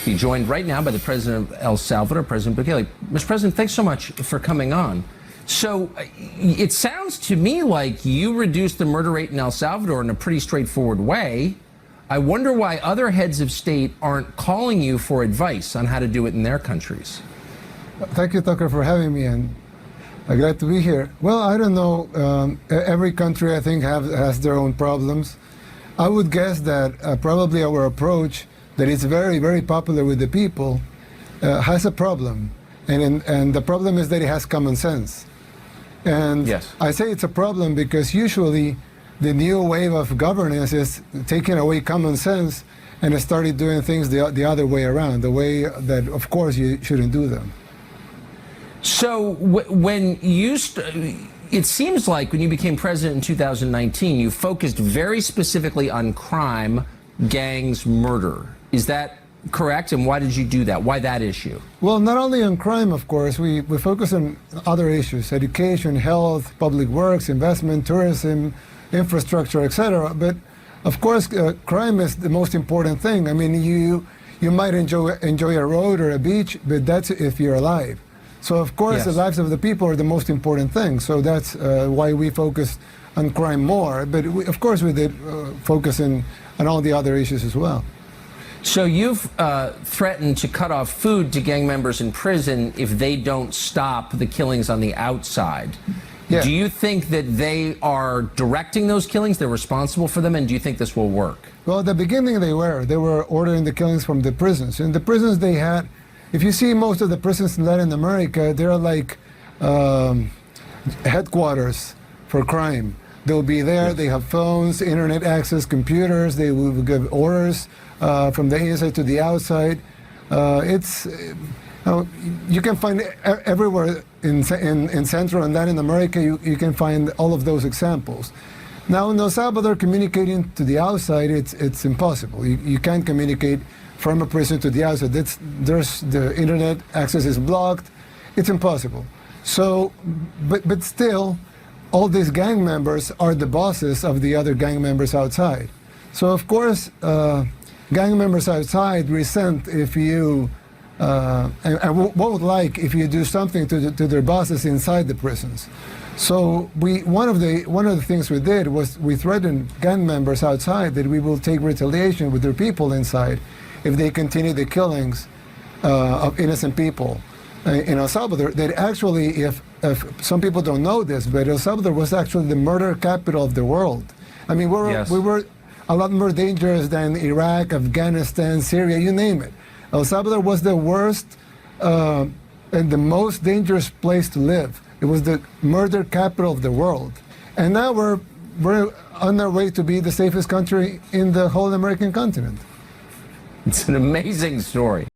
be joined right now by the President of El Salvador, President Bukele. Mr. President, thanks so much for coming on. So it sounds to me like you reduced the murder rate in El Salvador in a pretty straightforward way. I wonder why other heads of state aren't calling you for advice on how to do it in their countries. Thank you, Tucker, for having me, and I'm glad to be here. Well, I don't know. Every country, I think, has their own problems. I would guess that probably our approach, that is very, very popular with the people, has a problem. And the problem is that it has common sense. And yes. I say it's a problem because usually the new wave of governance is taking away common sense and has started doing things the other way around, the way that, of course, you shouldn't do them. So when you, it seems like when you became president in 2019, you focused very specifically on crime, gangs, murder. Is that correct? And why did you do that? Why that issue? Well, not only on crime, of course. We focus on other issues: education, health, public works, investment, tourism, infrastructure, etc. But of course, crime is the most important thing. I mean, you might enjoy a road or a beach, but that's if you're alive. So of course, yes, the lives of the people are the most important thing. So that's why we focus on crime more. But of course, we did focus on all the other issues as well. So you've threatened to cut off food to gang members in prison if they don't stop the killings on the outside. Yeah. Do you think that they are directing those killings? They're responsible for them? And do you think this will work? Well, at the beginning they were ordering the killings from the prisons. In the prisons they had, if you see most of the prisons in Latin America, they're like headquarters for crime. They'll be there, yes, they have phones, internet access, computers, they will give orders from the inside to the outside. You can find everywhere in Central and Latin America, you can find all of those examples. Now in El Salvador, communicating to the outside, it's impossible. You can't communicate from a prison to the outside. The internet access is blocked. It's impossible. So, but still, all these gang members are the bosses of the other gang members outside. So of course, gang members outside resent if you and won't like if you do something to their bosses inside the prisons. So one of the things we did was we threatened gang members outside that we will take retaliation with their people inside if they continue the killings of innocent people in El Salvador. That actually, if some people don't know this, but El Salvador was actually the murder capital of the world. I mean, yes, we were a lot more dangerous than Iraq, Afghanistan, Syria, you name it. El Salvador was the worst and the most dangerous place to live. It was the murder capital of the world. And now we're on our way to be the safest country in the whole American continent. It's an amazing story.